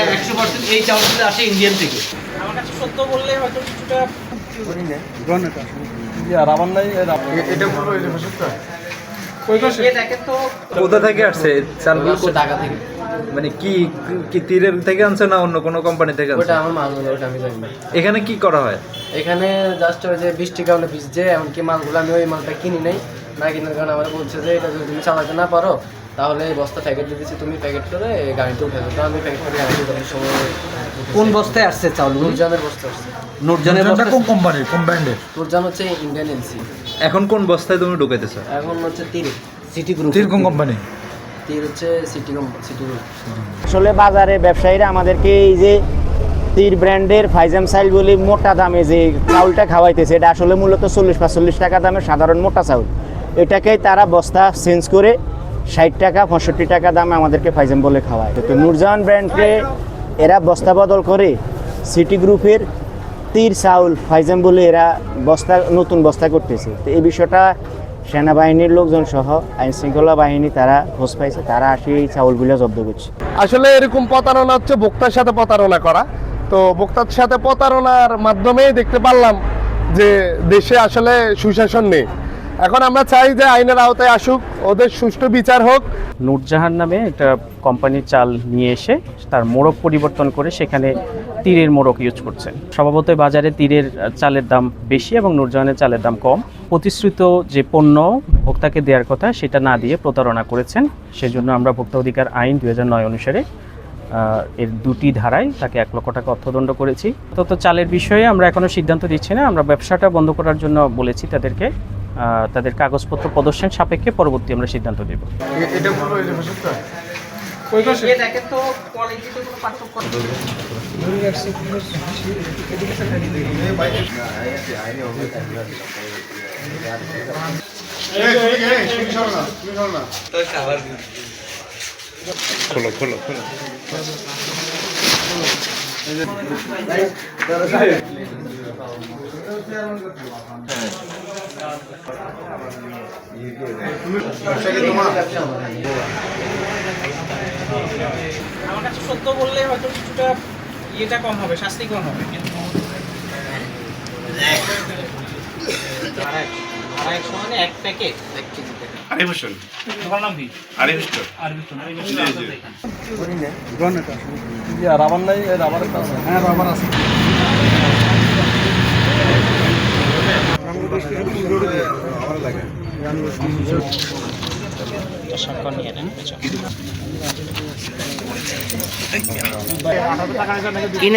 100% এই চাউলগুলো আসে ইন্ডিয়ান থেকে। আমার কাছে সত্য বললে হয়তো কিছুটা কোথা থেকে আসছে চালগুলো? ঢাকা থেকে। মানে কি কি তীরের থেকে আনছে না অন্য কোনো কোম্পানি থেকে আনছে? ওটা আমার মাল, ওটা আমি জানি না। এখানে কি করা হয়? এখানে জাস্ট ওই যে বৃষ্টির কারণে ভিজছে, এমনকি মালগুলো আমি ওই মালটা কিনি নাই, না কিনার কারণে আমার বলছে যে এটা যদি তুমি চালাতে না পারো তাহলে এই বস্তা প্যাকেট দিয়ে দিচ্ছি, তুমি প্যাকেট করে গাড়িতে উঠে যাও। তো আমি প্যাকেট করে গাড়িতে উঠানোর সময় কোন বস্তায় আসছে চাউল? নুরজানের বস্তা আসছে। নুরজানের বস্তা কোন কোম্পানির, কোন ব্র্যান্ডের? নুরজান হচ্ছে ইন্ডিয়ান এলসি। এখন কোন বস্তায় তুমি ঢুকাইতেছো? এখন হচ্ছে তীর সিটি গ্রুপ। তীর কোন কোম্পানি? তীর হচ্ছে সিটি গ্রুপ। আসলে বাজারে ব্যবসায়ীরা আমাদেরকে এই যে তীর ব্র্যান্ডের ফাইজাম চাউল বলে মোটা দামে যে চাউলটা খাওয়াইতেছে, এটা আসলে মূলত 40-45 টাকা দামের সাধারণ মোটা চাউল। এটাকেই তারা বস্তা চেঞ্জ করে 60 টাকা 65 টাকা দামে আমাদেরকে ফাইজাম বলে খাওয়ায়। তো নুরজাহান ব্র্যান্ডকে এরা বস্তা বদল করে সিটি গ্রুপের তীর চাউল ফাইজাম বলে এরা নতুন বস্তা করতেছে। তো এই বিষয়টা সেনাবাহিনীর লোকজন সহ আইনশৃঙ্খলা বাহিনী তারা খোঁজ পাইছে, তারা আসি এই চাউলগুলো জব্দ করছে। আসলে এরকম প্রতারণা হচ্ছে ভোক্তার সাথে প্রতারণা করা। তো ভোক্তার সাথে প্রতারণার মাধ্যমেই দেখতে পারলাম যে দেশে আসলে সুশাসন নেই। এখন আমরা চাই যে আইনের আওতায় আসুক, ওদের সুষ্ঠু বিচার হোক। নূরজাহান নামে একটা কোম্পানির চাল নিয়ে এসে তার মোড়ক পরিবর্তন করে সেখানে তীরের মোড়ক ইউজ করছে। স্বভাবতই বাজারে তীরের চালের দাম বেশি এবং নূরজাহানের চালের দাম কম। প্রতিশ্রুত যে পণ্য ভোক্তাকে দেওয়ার কথা সেটা না দিয়ে প্রতারণা করেছেন। সেজন্য আমরা ভোক্তা অধিকার আইন 2009 অনুসারে এর 2টি ধারায় তাকে 1 লক্ষ টাকা অর্থদণ্ড করেছি। তো চালের বিষয়ে আমরা এখনও সিদ্ধান্ত দিচ্ছি না। আমরা ব্যবসাটা বন্ধ করার জন্য বলেছি তাদেরকে, তাদের কাগজপত্র প্রদর্শন সাপেক্ষে পরবর্তী আমরা সিদ্ধান্ত দেব। এটা পুরো এই ভাষাটা দেখেন তো কোয়ালিটিতে কোনো পার্থক্য খোলো খোলো খোলো। আমার কাছে সত্য বললে হয়তো কিছুটা ইয়েটা কম হবে, শাস্তি কম হবে, কিন্তু মানে 1 প্যাকেট 1 কেজি আরিফ হোসেন। তোমার নাম কি? আরিফ হোসেন। রাবার নাই, রাবার আছে। হ্যাঁ রাবার আছে। কি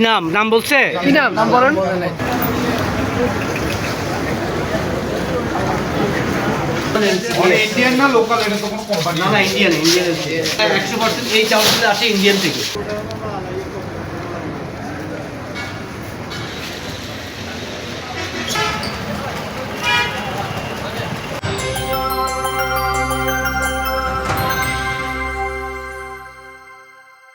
নাম বলছে? কি নাম বলেন? ইন্ডিয়ান না লোকাল? এটা তো কোনো কোম্পানি না, ইন্ডিয়ান 100% এই চাউলগুলো আসে ইন্ডিয়ান থেকে।